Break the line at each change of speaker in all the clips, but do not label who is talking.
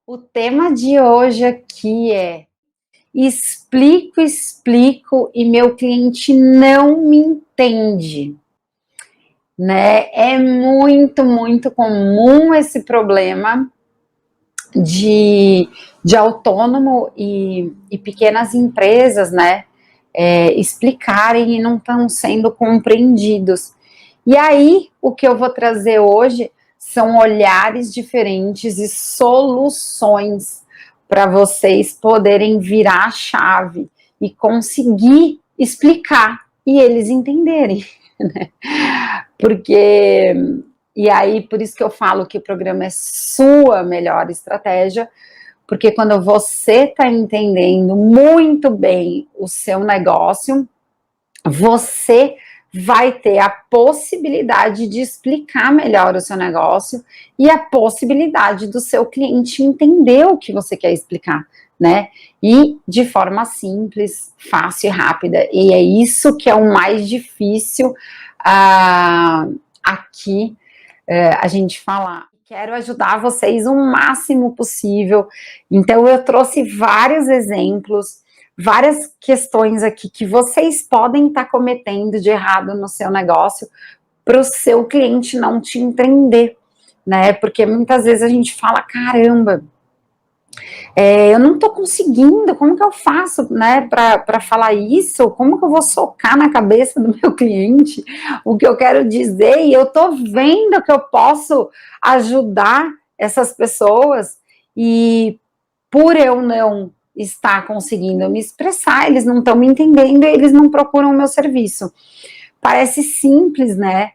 O tema de hoje aqui é: explico e meu cliente não me entende, né? É muito comum esse problema de autônomo e pequenas empresas, né? Explicarem e não estão sendo compreendidos. E aí, o que eu vou trazer hoje são olhares diferentes e soluções para vocês poderem virar a chave e conseguir explicar e eles entenderem, né? Porque, e aí, por isso que eu falo que o programa é sua melhor estratégia, porque quando você está entendendo muito bem o seu negócio, você vai ter a possibilidade de explicar melhor o seu negócio e a possibilidade do seu cliente entender o que você quer explicar, né? E de forma simples, fácil e rápida. E é isso que é o mais difícil aqui a gente falar. Quero ajudar vocês o máximo possível. Então, eu trouxe vários exemplos, várias questões aqui que vocês podem estar cometendo de errado no seu negócio para o seu cliente não te entender, né? Porque muitas vezes a gente fala, caramba, eu não estou conseguindo, como que eu faço, né, para falar isso? Como que eu vou socar na cabeça do meu cliente o que eu quero dizer? E eu estou vendo que eu posso ajudar essas pessoas e por eu não estar conseguindo me expressar, eles não estão me entendendo, eles não procuram o meu serviço. Parece simples, né?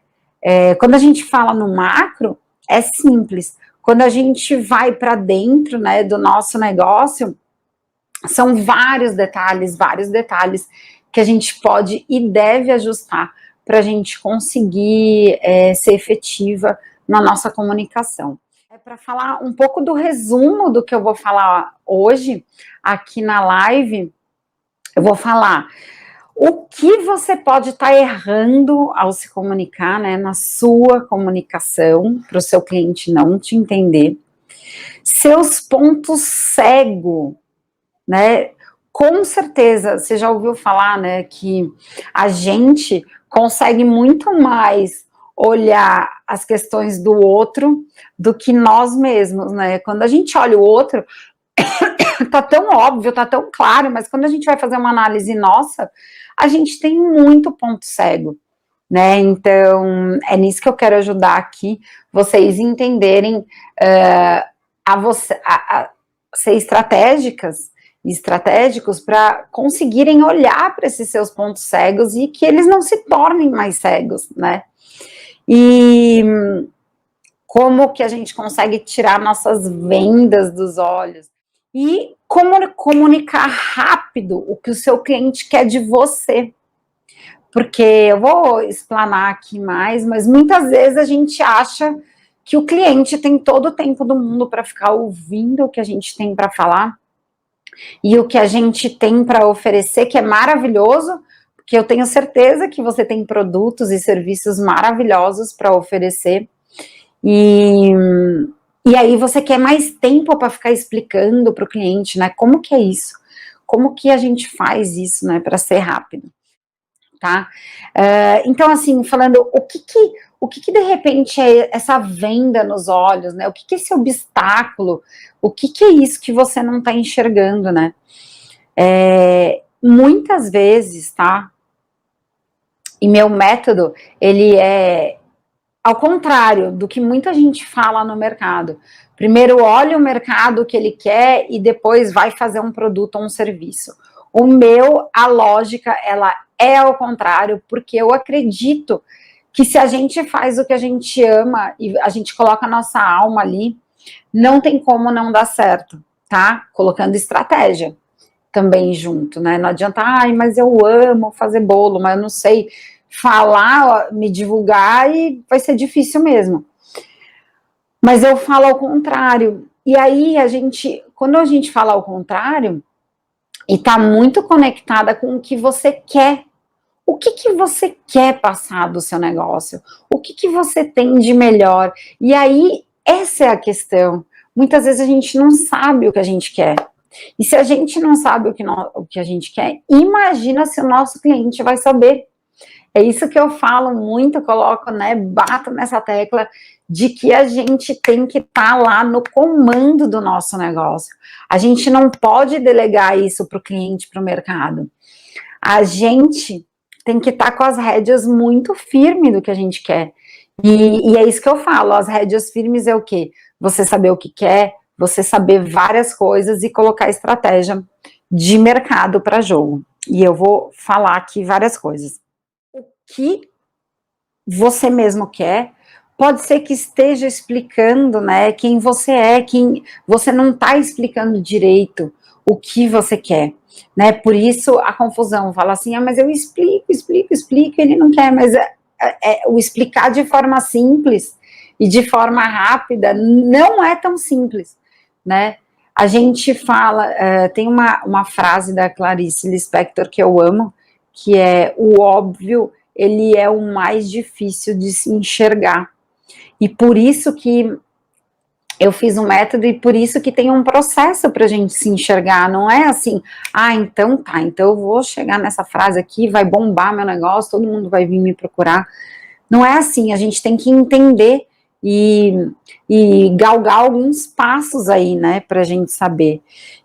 Quando a gente fala no macro, é simples. Quando a gente vai para dentro, né, do nosso negócio, são vários detalhes que a gente pode e deve ajustar para a gente conseguir ser efetiva na nossa comunicação. Para falar um pouco do resumo do que eu vou falar hoje aqui na live, eu vou falar o que você pode estar errando ao se comunicar, né, na sua comunicação, para o seu cliente não te entender, seus pontos cegos, né, com certeza, você já ouviu falar, né, que a gente consegue muito mais olhar as questões do outro do que nós mesmos, né, quando a gente olha o outro, tá tão óbvio, tá tão claro, mas quando a gente vai fazer uma análise nossa, a gente tem muito ponto cego, né? Então, é nisso que eu quero ajudar aqui, vocês entenderem a ser estratégicos para conseguirem olhar para esses seus pontos cegos e que eles não se tornem mais cegos, né? E como que a gente consegue tirar nossas vendas dos olhos e como comunicar rápido o que o seu cliente quer de você. Porque eu vou explanar aqui mais, mas muitas vezes a gente acha que o cliente tem todo o tempo do mundo para ficar ouvindo o que a gente tem para falar e o que a gente tem para oferecer, que é maravilhoso, porque eu tenho certeza que você tem produtos e serviços maravilhosos para oferecer. E aí você quer mais tempo para ficar explicando para o cliente, né? Como que é isso? Como que a gente faz isso, né? Para ser rápido, tá? Então, assim, falando, o que de repente é essa venda nos olhos, né? O que é esse obstáculo? O que é isso que você não está enxergando, né? Muitas vezes, tá? E meu método, ele é ao contrário do que muita gente fala no mercado. Primeiro olha o mercado que ele quer e depois vai fazer um produto ou um serviço. O meu, a lógica, ela é ao contrário, porque eu acredito que se a gente faz o que a gente ama e a gente coloca a nossa alma ali, não tem como não dar certo, tá? Colocando estratégia também junto, né? Não adianta, mas eu amo fazer bolo, mas eu não sei falar, me divulgar e vai ser difícil mesmo. Mas eu falo ao contrário. E aí quando a gente fala ao contrário, e tá muito conectada com o que você quer. O que você quer passar do seu negócio? O que você tem de melhor? E aí, essa é a questão. muitas vezes a gente não sabe o que a gente quer. E se a gente não sabe o que a gente quer, imagina se o nosso cliente vai saber. É isso que eu falo muito, coloco, né, bato nessa tecla de que a gente tem que estar lá no comando do nosso negócio. A gente não pode delegar isso para o cliente, para o mercado. A gente tem que estar com as rédeas muito firmes do que a gente quer. E é isso que eu falo, as rédeas firmes é o quê? Você saber o que quer, você saber várias coisas e colocar estratégia de mercado para jogo. E eu vou falar aqui várias coisas. O que você mesmo quer, pode ser que esteja explicando, né, quem você é, quem você não está explicando direito o que você quer, né, por isso a confusão, fala assim, mas eu explico, ele não quer, mas o explicar de forma simples e de forma rápida não é tão simples, né, a gente fala, tem uma frase da Clarice Lispector que eu amo, que é o óbvio, ele é o mais difícil de se enxergar. E por isso que eu fiz um método e por isso que tem um processo para a gente se enxergar, não é assim, então tá, então eu vou chegar nessa frase aqui, vai bombar meu negócio, todo mundo vai vir me procurar. Não é assim, a gente tem que entender e galgar alguns passos aí, né, para a gente saber.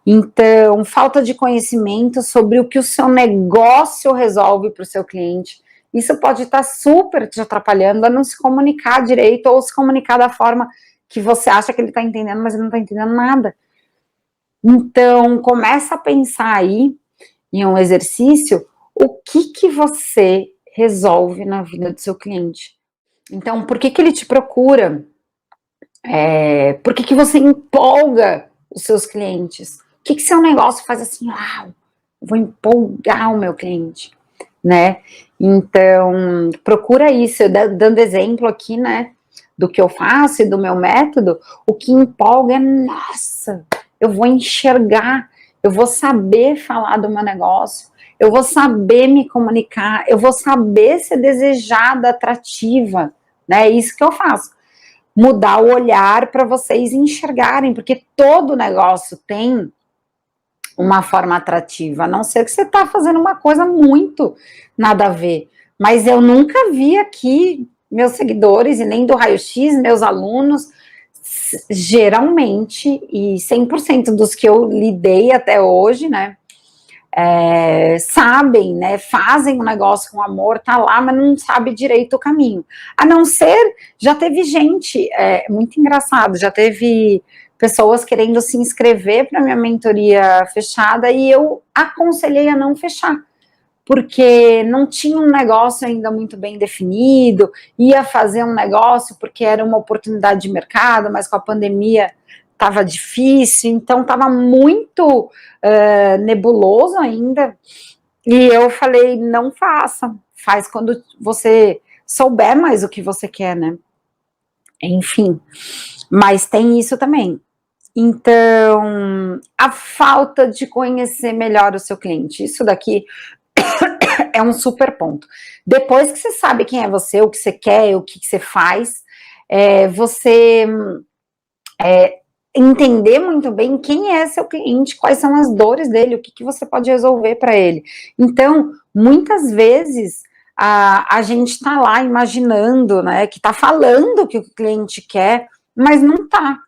Então, falta de conhecimento sobre o que o seu negócio resolve para o seu cliente, isso pode estar super te atrapalhando a não se comunicar direito ou se comunicar da forma que você acha que ele está entendendo, mas ele não está entendendo nada. Então, começa a pensar aí em um exercício, o que você resolve na vida do seu cliente. Então, por que ele te procura? Por que você empolga os seus clientes? O que seu negócio faz assim, uau, eu vou empolgar o meu cliente, né? Então, procura isso, dando exemplo aqui, né, do que eu faço e do meu método, o que empolga é, nossa, eu vou enxergar, eu vou saber falar do meu negócio, eu vou saber me comunicar, eu vou saber ser desejada, atrativa, né, é isso que eu faço. Mudar o olhar para vocês enxergarem, porque todo negócio tem uma forma atrativa, a não ser que você está fazendo uma coisa muito nada a ver. Mas eu nunca vi aqui meus seguidores e nem do Raio-X, meus alunos, geralmente, e 100% dos que eu lidei até hoje, né, sabem, né, fazem o negócio com amor, tá lá, mas não sabe direito o caminho. A não ser, já teve gente, muito engraçado, já teve pessoas querendo se inscrever para minha mentoria fechada e eu aconselhei a não fechar, porque não tinha um negócio ainda muito bem definido, ia fazer um negócio porque era uma oportunidade de mercado, mas com a pandemia estava difícil, então estava muito nebuloso ainda, e eu falei, não faça, faz quando você souber mais o que você quer, né? Enfim, mas tem isso também. Então, a falta de conhecer melhor o seu cliente, isso daqui é um super ponto. Depois que você sabe quem é você, o que você quer, o que você faz, você entender muito bem quem é seu cliente, quais são as dores dele, o que você pode resolver para ele. Então, muitas vezes, a gente está lá imaginando, né, que está falando o que o cliente quer, mas não está.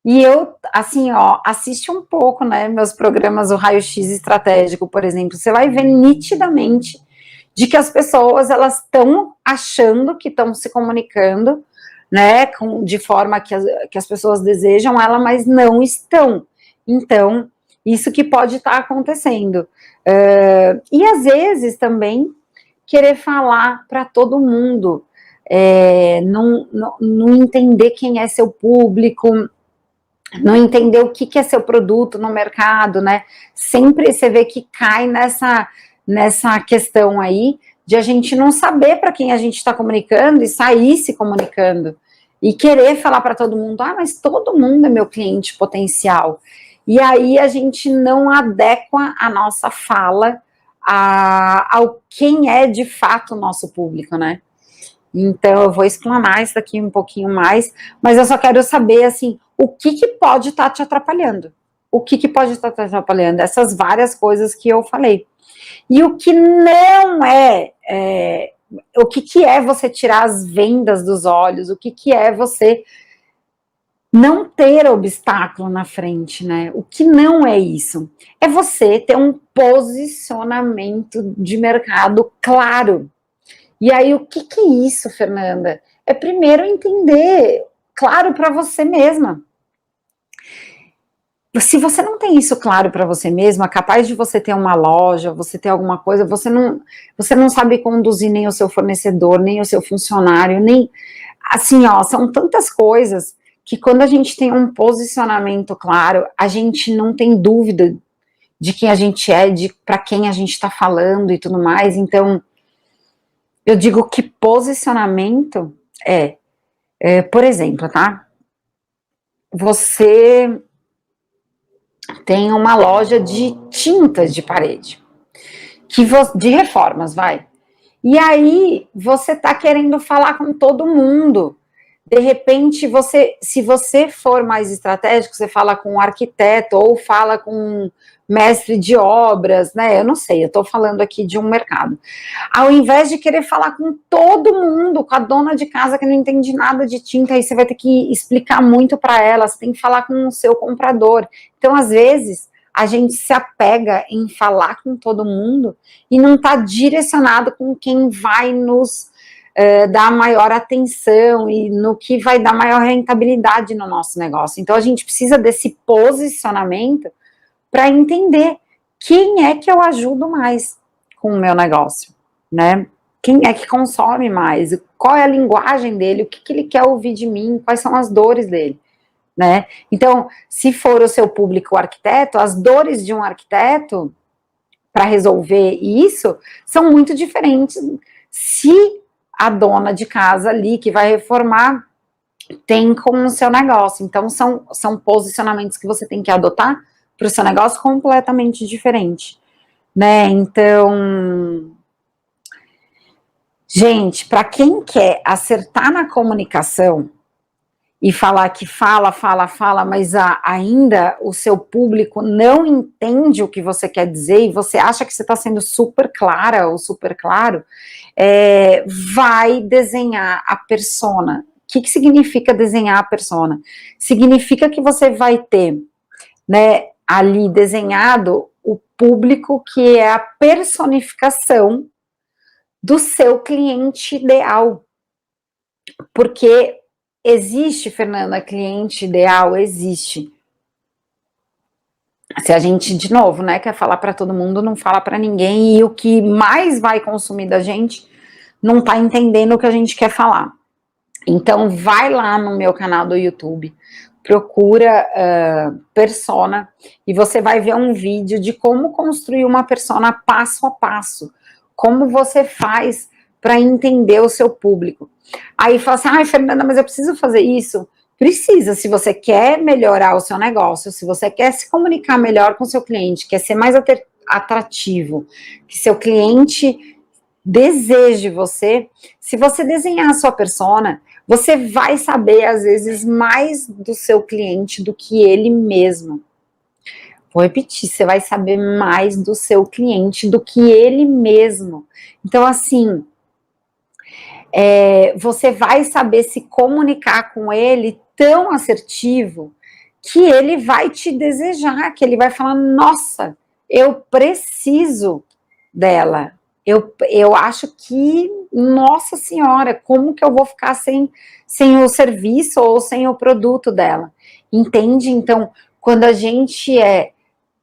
E eu, assim, assiste um pouco, né, meus programas, o Raio-X Estratégico, por exemplo, você vai ver nitidamente de que as pessoas, elas estão achando que estão se comunicando, né, de forma que as pessoas desejam ela, mas não estão. Então, isso que pode estar acontecendo. E às vezes também querer falar para todo mundo, não entender quem é seu público, não entender o que é seu produto no mercado, né? Sempre você vê que cai nessa questão aí de a gente não saber para quem a gente está comunicando e sair se comunicando. E querer falar para todo mundo, mas todo mundo é meu cliente potencial. E aí a gente não adequa a nossa fala ao quem é de fato o nosso público, né? Então, eu vou explanar isso daqui um pouquinho mais, mas eu só quero saber, assim, o que que pode estar te atrapalhando? O que que pode estar te atrapalhando? Essas várias coisas que eu falei. E o que não o que que é você tirar as vendas dos olhos? O que que é você não ter obstáculo na frente, né? O que não é isso? É você ter um posicionamento de mercado claro. E aí, o que que é isso, Fernanda? É primeiro entender, claro, para você mesma. Se você não tem isso claro para você mesma, capaz de você ter uma loja, você ter alguma coisa, você não sabe conduzir nem o seu fornecedor, nem o seu funcionário, nem assim, ó, são tantas coisas que quando a gente tem um posicionamento claro, a gente não tem dúvida de quem a gente é, de para quem a gente está falando e tudo mais. Então, eu digo que posicionamento por exemplo, tá? Você tem uma loja de tintas de parede, de reformas, vai. E aí você tá querendo falar com todo mundo. De repente, se você for mais estratégico, você fala com um arquiteto ou fala com um mestre de obras, né? Eu não sei, eu estou falando aqui de um mercado. Ao invés de querer falar com todo mundo, com a dona de casa que não entende nada de tinta, aí você vai ter que explicar muito para ela, você tem que falar com o seu comprador. Então, às vezes, a gente se apega em falar com todo mundo e não está direcionado com quem vai nos dar maior atenção e no que vai dar maior rentabilidade no nosso negócio. Então, a gente precisa desse posicionamento para entender quem é que eu ajudo mais com o meu negócio, né? Quem é que consome mais? Qual é a linguagem dele? O que, que ele quer ouvir de mim? Quais são as dores dele? Né? Então, se for o seu público arquiteto, as dores de um arquiteto para resolver isso são muito diferentes se a dona de casa ali que vai reformar tem com o seu negócio. Então, são posicionamentos que você tem que adotar para o seu negócio completamente diferente, né? Então, gente, para quem quer acertar na comunicação e falar que fala, mas ainda o seu público não entende o que você quer dizer e você acha que você está sendo super clara ou super claro, vai desenhar a persona. O que significa desenhar a persona? Significa que você vai ter, né, ali desenhado o público que é a personificação do seu cliente ideal. Porque existe, Fernanda, cliente ideal? Existe. Se a gente, de novo, né, quer falar para todo mundo, não fala para ninguém, e o que mais vai consumir da gente não está entendendo o que a gente quer falar. Então, vai lá no meu canal do YouTube, procura persona, e você vai ver um vídeo de como construir uma persona passo a passo, como você faz para entender o seu público. Aí fala assim, ai, Fernanda, mas eu preciso fazer isso? Precisa, se você quer melhorar o seu negócio, se você quer se comunicar melhor com o seu cliente, quer ser mais atrativo, que seu cliente deseje você, se você desenhar a sua persona, você vai saber, às vezes, mais do seu cliente do que ele mesmo. Vou repetir, você vai saber mais do seu cliente do que ele mesmo. Então, assim, você vai saber se comunicar com ele tão assertivo que ele vai te desejar, que ele vai falar, nossa, eu preciso dela. Eu acho que, nossa senhora, como que eu vou ficar sem o serviço ou sem o produto dela? Entende? Então, quando a gente é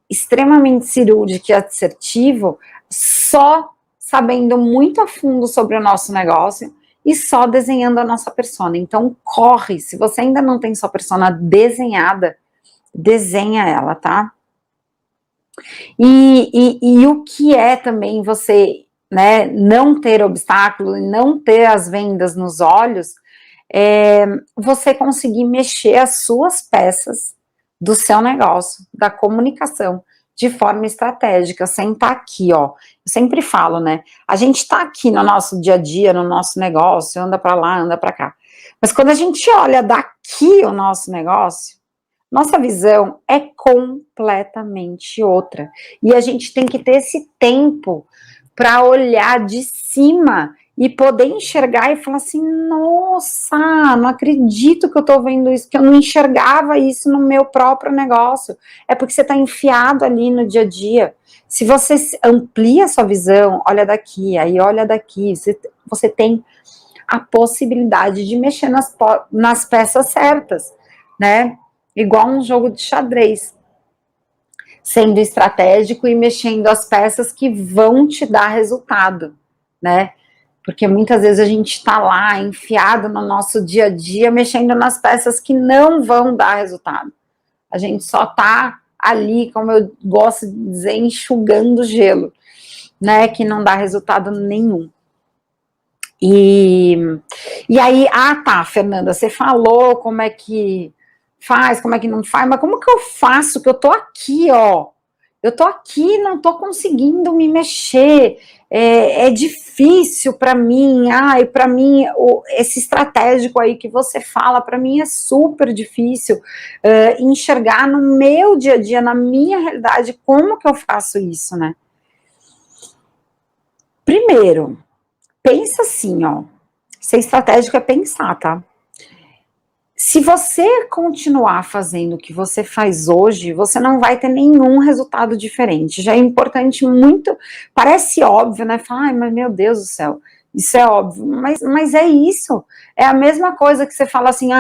extremamente cirúrgico e assertivo, só sabendo muito a fundo sobre o nosso negócio e só desenhando a nossa persona. Então, corre, se você ainda não tem sua persona desenhada, desenha ela, tá? E o que é também você, né, não ter obstáculo, não ter as vendas nos olhos, você conseguir mexer as suas peças do seu negócio, da comunicação, de forma estratégica, sem estar aqui, ó. Eu sempre falo, né? A gente tá aqui no nosso dia a dia, no nosso negócio, anda para lá, anda para cá. Mas quando a gente olha daqui o nosso negócio, nossa visão é completamente outra. E a gente tem que ter esse tempo para olhar de cima e poder enxergar e falar assim, nossa, não acredito que eu estou vendo isso, que eu não enxergava isso no meu próprio negócio. É porque você está enfiado ali no dia a dia. Se você amplia a sua visão, olha daqui, aí olha daqui, você tem a possibilidade de mexer nas peças certas, né? Igual um jogo de xadrez, sendo estratégico e mexendo as peças que vão te dar resultado, né? Porque muitas vezes a gente está lá, enfiado no nosso dia a dia, mexendo nas peças que não vão dar resultado. A gente só está ali, como eu gosto de dizer, enxugando gelo, né? Que não dá resultado nenhum. E aí, tá, Fernanda, você falou como é que faz, como é que não faz, mas como que eu faço que eu tô aqui, ó? Eu tô aqui, não tô conseguindo me mexer, é difícil para mim, e para mim, esse estratégico aí que você fala, para mim é super difícil enxergar no meu dia a dia, na minha realidade, como que eu faço isso, né? Primeiro, pensa assim, ó, ser estratégico é pensar, tá? Se você continuar fazendo o que você faz hoje, você não vai ter nenhum resultado diferente. Já é importante muito, parece óbvio, né? Fala, mas meu Deus do céu, isso é óbvio, mas é isso. É a mesma coisa que você fala assim,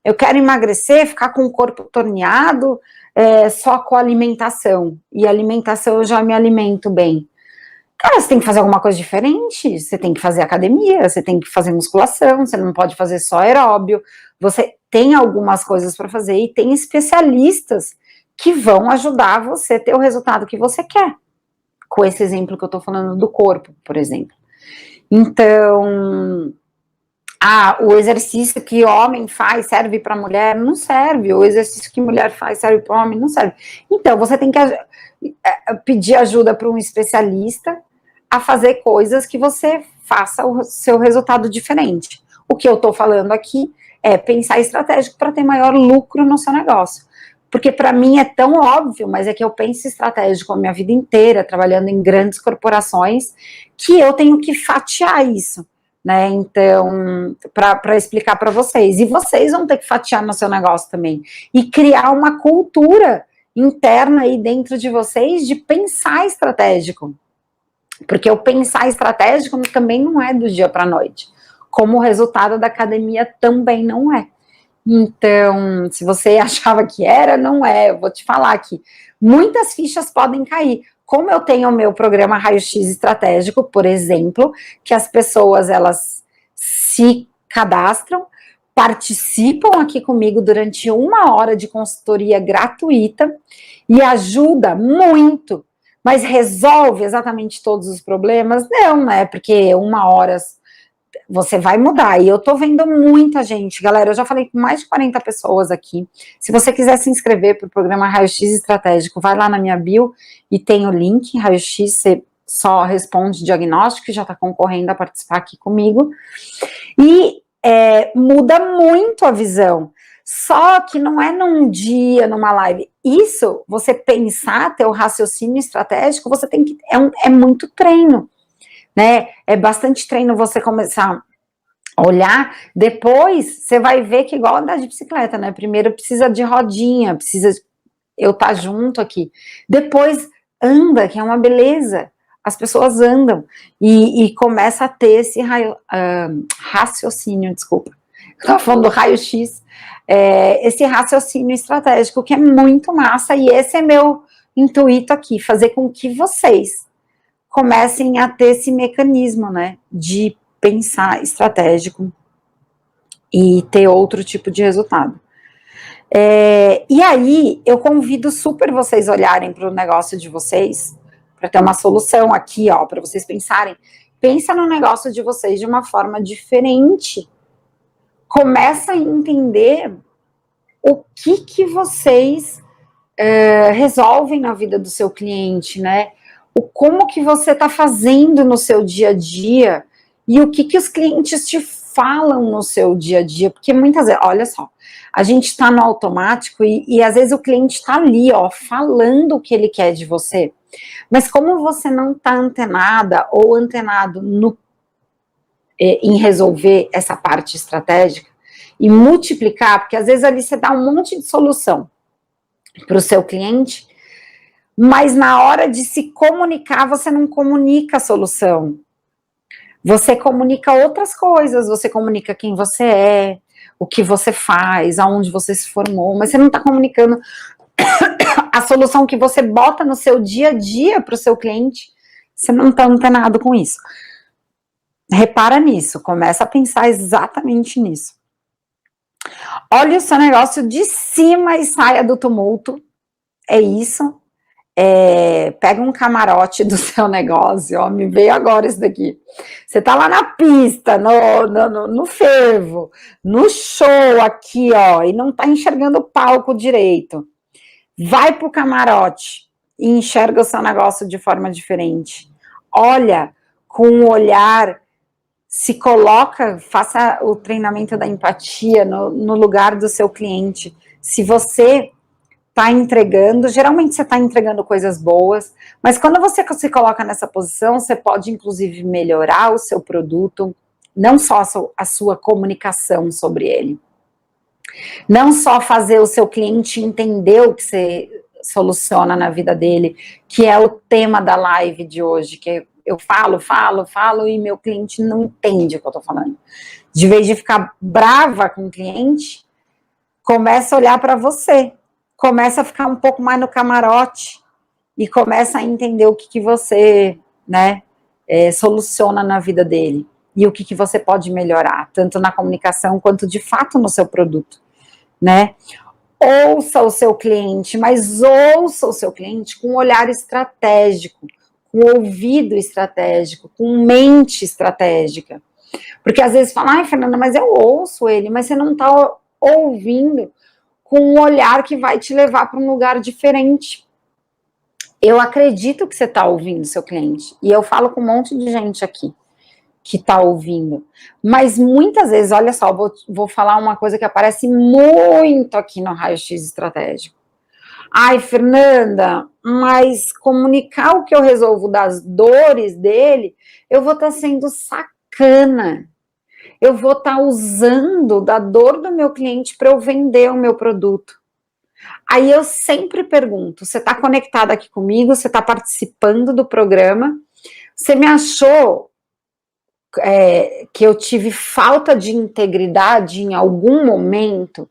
eu quero emagrecer, ficar com o corpo torneado, só com alimentação. E alimentação eu já me alimento bem. Cara, você tem que fazer alguma coisa diferente, você tem que fazer academia, você tem que fazer musculação, você não pode fazer só aeróbio, você tem algumas coisas para fazer e tem especialistas que vão ajudar você a ter o resultado que você quer, com esse exemplo que eu tô falando do corpo, por exemplo. Então, o exercício que homem faz serve para mulher? Não serve. O exercício que mulher faz serve para homem? Não serve. Então, você tem que pedir ajuda para um especialista a fazer coisas que você faça o seu resultado diferente. O que eu estou falando aqui é pensar estratégico para ter maior lucro no seu negócio. Porque para mim é tão óbvio, mas é que eu penso estratégico a minha vida inteira, trabalhando em grandes corporações, que eu tenho que fatiar isso, né? Então, para explicar para vocês. E vocês vão ter que fatiar no seu negócio também. E criar uma cultura interna aí dentro de vocês de pensar estratégico. Porque o pensar estratégico também não é do dia para a noite. Como o resultado da academia também não é. Então, se você achava que era, não é. Eu vou te falar aqui. Muitas fichas podem cair. Como eu tenho o meu programa Raio-X Estratégico, por exemplo, que as pessoas, elas se cadastram, participam aqui comigo durante 1 hora de consultoria gratuita e ajuda muito. Mas resolve exatamente todos os problemas? Não, né? Porque 1 hora você vai mudar. E eu tô vendo muita gente, galera. Eu já falei com mais de 40 pessoas aqui. Se você quiser se inscrever para o programa Raio-X Estratégico, vai lá na minha bio e tem o link. Raio-X, você só responde diagnóstico e já tá concorrendo a participar aqui comigo. E muda muito a visão. Só que não é num dia, numa live. Isso, você pensar, ter o raciocínio estratégico, você tem que. É muito treino, né? É bastante treino você começar a olhar. Depois, você vai ver que, igual andar de bicicleta, né? Primeiro precisa de rodinha, precisa eu estar junto aqui. Depois, anda, que é uma beleza. As pessoas andam e começa a ter esse raciocínio, desculpa. Eu estava falando do raio-x, esse raciocínio estratégico que é muito massa, e esse é meu intuito aqui, fazer com que vocês comecem a ter esse mecanismo, né, de pensar estratégico e ter outro tipo de resultado. E aí, eu convido super vocês olharem para o negócio de vocês, para ter uma solução aqui, ó, para vocês pensarem. Pensa no negócio de vocês de uma forma diferente. Começa a entender o que vocês resolvem na vida do seu cliente, né? Como que você está fazendo no seu dia a dia e o que os clientes te falam no seu dia a dia, porque muitas vezes, olha só, a gente está no automático e às vezes o cliente está ali, ó, falando o que ele quer de você, mas como você não está antenada ou antenado em resolver essa parte estratégica e multiplicar, porque às vezes ali você dá um monte de solução para o seu cliente, mas na hora de se comunicar, você não comunica a solução. Você comunica outras coisas, você comunica quem você é, o que você faz, aonde você se formou, mas você não está comunicando a solução que você bota no seu dia a dia para o seu cliente, você não está antenado com isso. Repara nisso, começa a pensar exatamente nisso. Olha o seu negócio de cima e saia do tumulto, é isso. Pega um camarote do seu negócio, ó, me veio agora isso daqui. Você tá lá na pista, no fervo, no show aqui, ó, e não tá enxergando o palco direito. Vai pro camarote e enxerga o seu negócio de forma diferente. Olha com um olhar, se coloca, faça o treinamento da empatia no lugar do seu cliente. Se você está entregando, geralmente você está entregando coisas boas, mas quando você se coloca nessa posição, você pode inclusive melhorar o seu produto, não só a sua comunicação sobre ele, não só fazer o seu cliente entender o que você soluciona na vida dele, que é o tema da live de hoje, que eu falo e meu cliente não entende o que eu estou falando. De vez de ficar brava com o cliente, começa a olhar para você, começa a ficar um pouco mais no camarote e começa a entender o que você, né, soluciona na vida dele e o que você pode melhorar, tanto na comunicação quanto de fato no seu produto, né? Ouça o seu cliente, mas ouça o seu cliente com um olhar estratégico, com ouvido estratégico, com mente estratégica. Porque às vezes fala, ai, Fernanda, mas eu ouço ele, mas você não está ouvindo com um olhar que vai te levar para um lugar diferente. Eu acredito que você está ouvindo seu cliente, e eu falo com um monte de gente aqui que está ouvindo, mas muitas vezes, olha só, vou falar uma coisa que aparece muito aqui no raio-x estratégico. Ai, Fernanda, mas comunicar o que eu resolvo das dores dele, eu vou estar sendo sacana. Eu vou estar usando da dor do meu cliente para eu vender o meu produto. Aí eu sempre pergunto, você está conectada aqui comigo, você está participando do programa, você me achou que eu tive falta de integridade em algum momento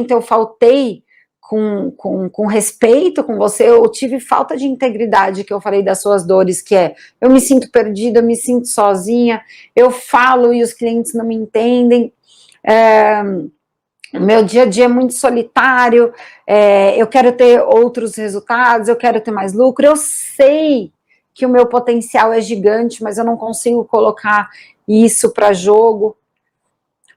eu faltei com respeito com você, eu tive falta de integridade, que eu falei das suas dores, que eu me sinto perdida, eu me sinto sozinha, eu falo e os clientes não me entendem, o meu dia a dia é muito solitário, eu quero ter outros resultados, eu quero ter mais lucro, eu sei que o meu potencial é gigante, mas eu não consigo colocar isso para jogo.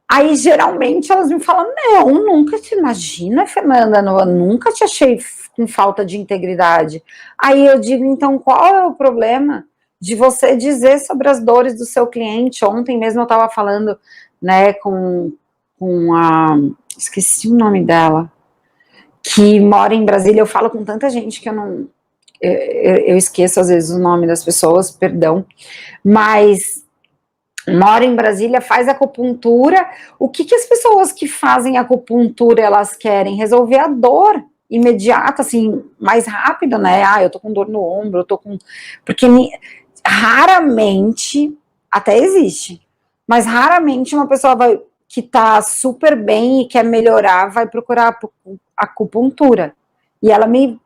Aí, geralmente, elas me falam, não, nunca te imagina, Fernanda, eu nunca te achei com falta de integridade. Aí eu digo, então, qual é o problema de você dizer sobre as dores do seu cliente? Ontem mesmo eu estava falando, né, com esqueci o nome dela, que mora em Brasília. Eu falo com tanta gente que eu esqueço às vezes o nome das pessoas, perdão, mas mora em Brasília, faz acupuntura. O que as pessoas que fazem acupuntura, elas querem? Resolver a dor imediata, assim, mais rápido, né? Ah, eu tô com dor no ombro, eu tô com... Porque raramente, até existe, mas raramente uma pessoa que tá super bem e quer melhorar, vai procurar acupuntura. E ela me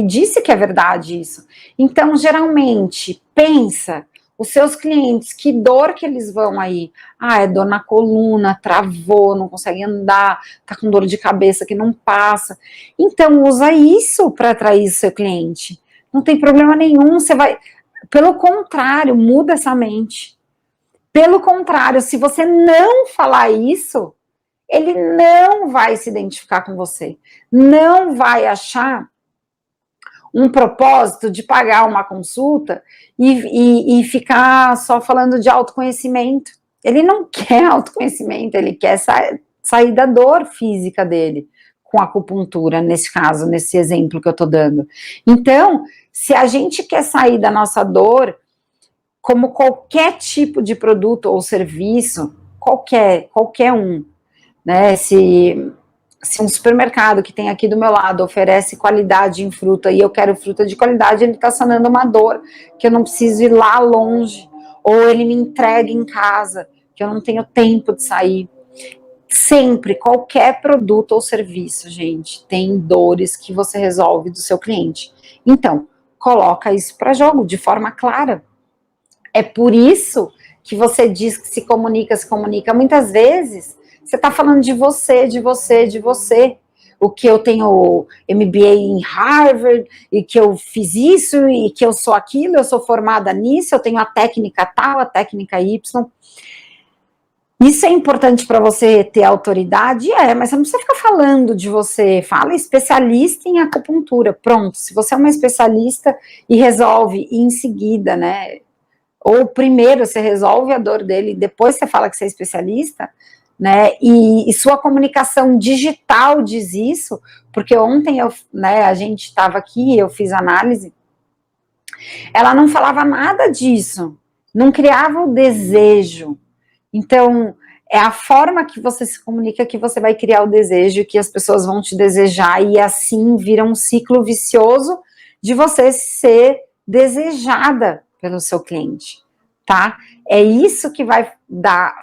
disse que é verdade isso. Então, geralmente, pensa, os seus clientes, que dor que eles vão aí? Ah, é dor na coluna, travou, não consegue andar, tá com dor de cabeça que não passa. Então, usa isso para atrair o seu cliente. Não tem problema nenhum, você vai... Pelo contrário, muda essa mente. Pelo contrário, se você não falar isso, ele não vai se identificar com você, não vai achar um propósito de pagar uma consulta e ficar só falando de autoconhecimento. Ele não quer autoconhecimento, ele quer sair da dor física dele com a acupuntura, nesse caso, nesse exemplo que eu tô dando. Então, se a gente quer sair da nossa dor, como qualquer tipo de produto ou serviço, qualquer um, né, se um supermercado que tem aqui do meu lado oferece qualidade em fruta e eu quero fruta de qualidade, ele está sanando uma dor, que eu não preciso ir lá longe, ou ele me entrega em casa, que eu não tenho tempo de sair. Sempre, qualquer produto ou serviço, gente, tem dores que você resolve do seu cliente. Então, coloca isso para jogo de forma clara. É por isso que você diz que se comunica. Muitas vezes, você está falando de você. O que eu tenho MBA em Harvard, e que eu fiz isso, e que eu sou aquilo, eu sou formada nisso, eu tenho a técnica tal, a técnica Y. Isso é importante para você ter autoridade? Mas você não precisa ficar falando de você. Fala especialista em acupuntura. Pronto, se você é uma especialista e resolve em seguida, né? Ou primeiro você resolve a dor dele, depois você fala que você é especialista, né, e sua comunicação digital diz isso, porque ontem a gente estava aqui, eu fiz análise, ela não falava nada disso, não criava o desejo. Então, é a forma que você se comunica que você vai criar o desejo, que as pessoas vão te desejar, e assim vira um ciclo vicioso de você ser desejada pelo seu cliente, tá? É isso que vai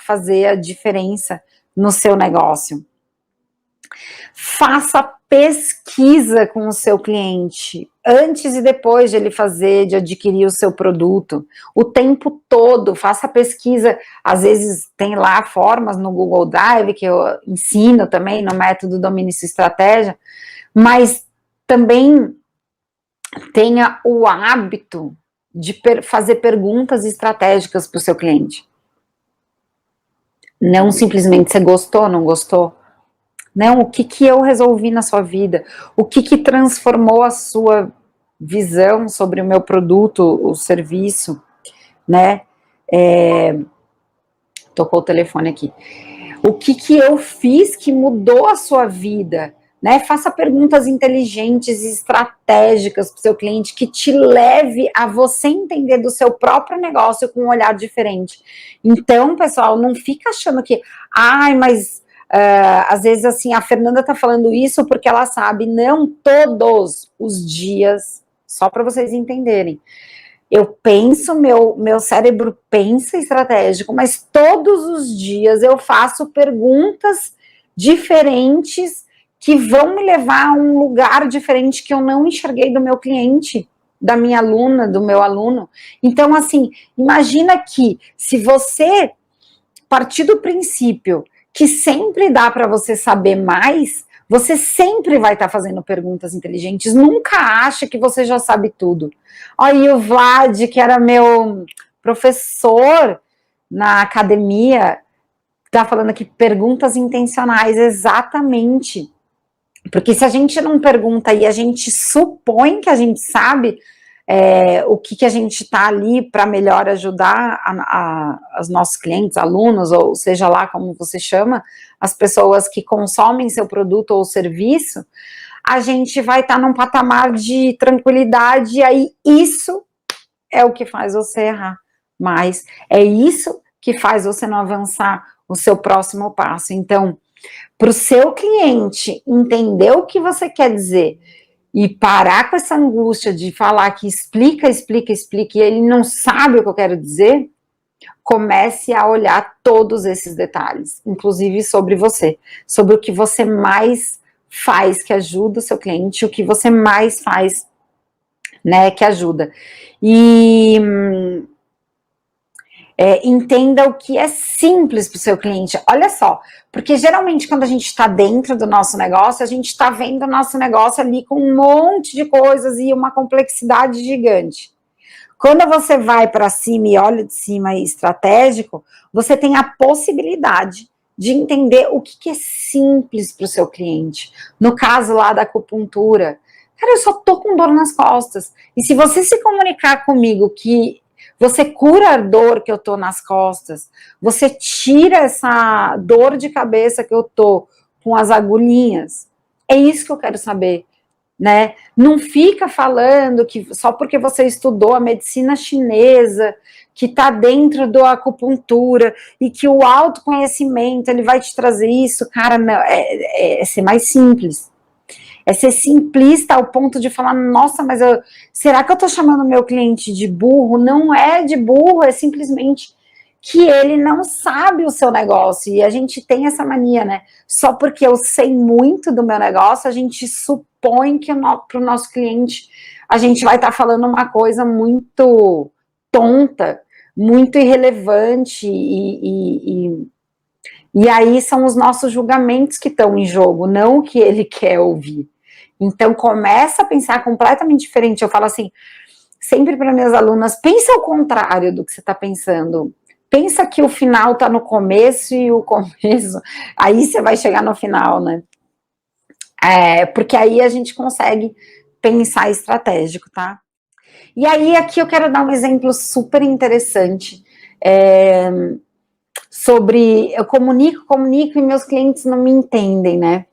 fazer a diferença no seu negócio. Faça pesquisa com o seu cliente, antes e depois de ele de adquirir o seu produto, o tempo todo, faça pesquisa. Às vezes tem lá formas no Google Drive, que eu ensino também no método Domine Sua Estratégia, mas também tenha o hábito de fazer perguntas estratégicas para o seu cliente. Não simplesmente você gostou, não gostou. Não, o que eu resolvi na sua vida? O que transformou a sua visão sobre o meu produto, o serviço, né? Tocou o telefone aqui. O que eu fiz que mudou a sua vida? Né? Faça perguntas inteligentes e estratégicas para o seu cliente que te leve a você entender do seu próprio negócio com um olhar diferente. Então, pessoal, não fica achando que, mas às vezes assim, a Fernanda tá falando isso porque ela sabe. Não, todos os dias, só para vocês entenderem. Eu penso, meu cérebro pensa estratégico, mas todos os dias eu faço perguntas diferentes que vão me levar a um lugar diferente que eu não enxerguei do meu cliente, da minha aluna, do meu aluno. Então, assim, imagina que se você partir do princípio que sempre dá para você saber mais, você sempre vai estar fazendo perguntas inteligentes, nunca acha que você já sabe tudo. Olha, o Vlad, que era meu professor na academia, está falando aqui, perguntas intencionais, exatamente. Porque se a gente não pergunta e a gente supõe que a gente sabe o que a gente está ali para melhor ajudar os nossos clientes, alunos, ou seja lá como você chama, as pessoas que consomem seu produto ou serviço, a gente vai estar num patamar de tranquilidade, e aí isso é o que faz você errar mais, é isso que faz você não avançar o seu próximo passo. Então, para o seu cliente entender o que você quer dizer e parar com essa angústia de falar que explica, e ele não sabe o que eu quero dizer, comece a olhar todos esses detalhes, inclusive sobre você, sobre o que você mais faz que ajuda o seu cliente, o que você mais faz, né, que ajuda. E entenda o que é simples para o seu cliente. Olha só, porque geralmente quando a gente está dentro do nosso negócio, a gente está vendo o nosso negócio ali com um monte de coisas e uma complexidade gigante. Quando você vai para cima e olha de cima e estratégico, você tem a possibilidade de entender o que é simples para o seu cliente. No caso lá da acupuntura, cara, eu só tô com dor nas costas. E se você se comunicar comigo que você cura a dor que eu tô nas costas, você tira essa dor de cabeça que eu tô com as agulhinhas, é isso que eu quero saber, né? Não fica falando que só porque você estudou a medicina chinesa, que está dentro da acupuntura, e que o autoconhecimento, ele vai te trazer isso, cara, não, é ser mais simples. É ser simplista ao ponto de falar, nossa, mas será que eu estou chamando meu cliente de burro? Não é de burro, é simplesmente que ele não sabe o seu negócio, e a gente tem essa mania, né? Só porque eu sei muito do meu negócio, a gente supõe que para o nosso cliente a gente vai estar falando uma coisa muito tonta, muito irrelevante, e aí são os nossos julgamentos que estão em jogo, não o que ele quer ouvir. Então começa a pensar completamente diferente. Eu falo assim, sempre para minhas alunas, pensa ao contrário do que você está pensando. Pensa que o final está no começo e o começo, aí você vai chegar no final, né? Porque aí a gente consegue pensar estratégico, tá? E aí aqui eu quero dar um exemplo super interessante, sobre, eu comunico e meus clientes não me entendem, né?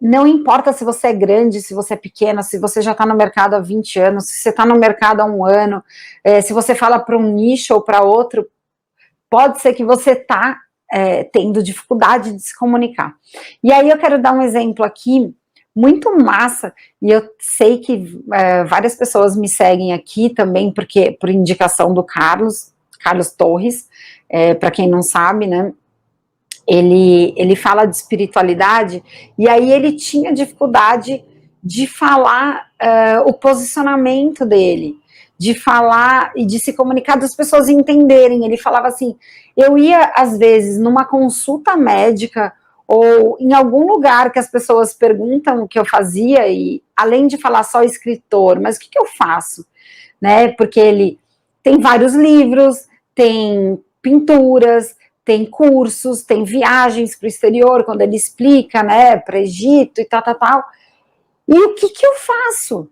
Não importa se você é grande, se você é pequena, se você já está no mercado há 20 anos, se você está no mercado há 1 ano, se você fala para um nicho ou para outro, pode ser que você está tendo dificuldade de se comunicar. E aí eu quero dar um exemplo aqui, muito massa, e eu sei que várias pessoas me seguem aqui também, porque por indicação do Carlos Torres, para quem não sabe, né, ele fala de espiritualidade, e aí ele tinha dificuldade de falar o posicionamento dele, de falar e de se comunicar, das pessoas entenderem. Ele falava assim, eu ia às vezes numa consulta médica ou em algum lugar que as pessoas perguntam o que eu fazia, e além de falar só escritor, mas o que eu faço? Né? Porque ele tem vários livros, tem pinturas, tem cursos, tem viagens para o exterior, quando ele explica, né, para Egito e tal. E o que eu faço?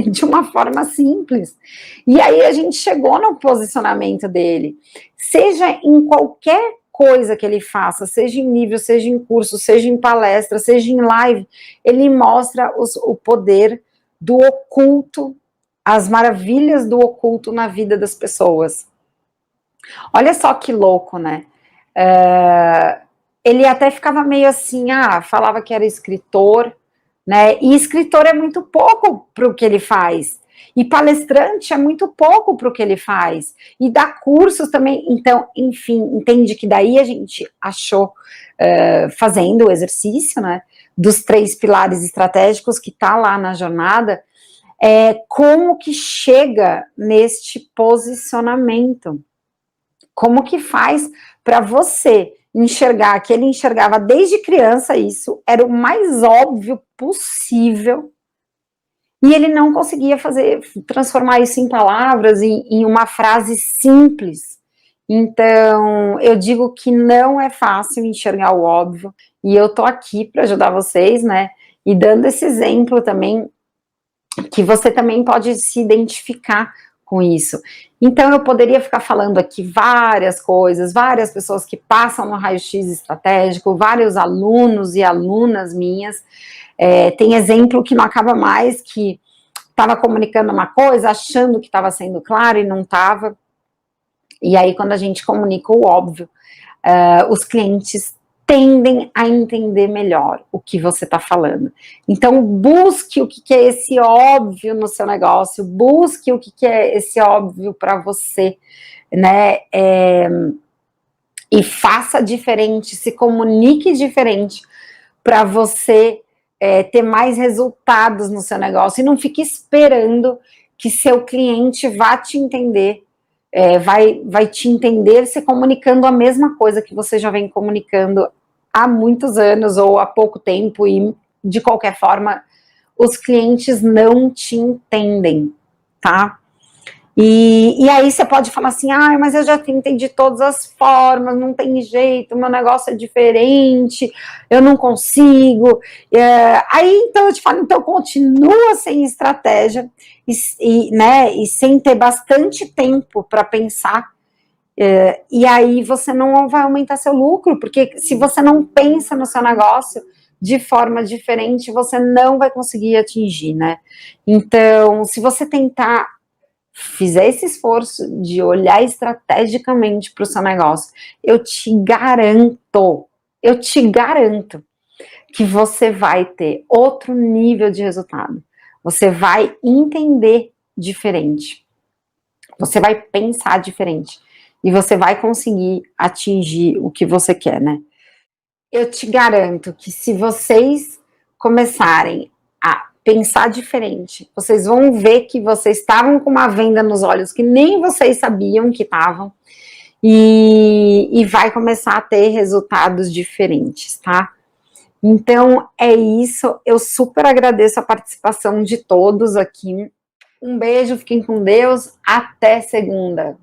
De uma forma simples. E aí a gente chegou no posicionamento dele. Seja em qualquer coisa que ele faça, seja em livro, seja em curso, seja em palestra, seja em live, ele mostra o poder do oculto, as maravilhas do oculto na vida das pessoas. Olha só que louco, né? Ele até ficava meio assim, falava que era escritor, né? E escritor é muito pouco para o que ele faz. E palestrante é muito pouco para o que ele faz. E dá cursos também. Então, enfim, entende que daí a gente achou, fazendo o exercício, né, dos 3 pilares estratégicos que está lá na jornada, como que chega neste posicionamento. Como que faz para você enxergar, que ele enxergava desde criança isso, era o mais óbvio possível, e ele não conseguia transformar isso em palavras, em uma frase simples. Então, eu digo que não é fácil enxergar o óbvio, e eu tô aqui para ajudar vocês, né, e dando esse exemplo também, que você também pode se identificar com isso. Então eu poderia ficar falando aqui várias coisas, várias pessoas que passam no raio-x estratégico, vários alunos e alunas minhas, tem exemplo que não acaba mais, que estava comunicando uma coisa, achando que estava sendo claro e não estava, e aí quando a gente comunica o óbvio, os clientes tendem a entender melhor o que você está falando. Então, busque o que é esse óbvio no seu negócio, busque o que é esse óbvio para você, né? E faça diferente, se comunique diferente para você ter mais resultados no seu negócio, e não fique esperando que seu cliente vá te entender, vai te entender se comunicando a mesma coisa que você já vem comunicando há muitos anos ou há pouco tempo, e de qualquer forma os clientes não te entendem, tá? E aí você pode falar assim, ah, mas eu já tentei de todas as formas, não tem jeito, meu negócio é diferente, eu não consigo. Aí então eu te falo, então continua sem estratégia né, e sem ter bastante tempo para pensar. E aí você não vai aumentar seu lucro, porque se você não pensa no seu negócio de forma diferente, você não vai conseguir atingir, né? Então, se você tentar fizer esse esforço de olhar estrategicamente para o seu negócio, eu te garanto que você vai ter outro nível de resultado. Você vai entender diferente. Você vai pensar diferente. E você vai conseguir atingir o que você quer, né? Eu te garanto que se vocês começarem a pensar diferente, vocês vão ver que vocês estavam com uma venda nos olhos que nem vocês sabiam que estavam, e vai começar a ter resultados diferentes, tá? Então é isso, eu super agradeço a participação de todos aqui. Um beijo, fiquem com Deus, até segunda.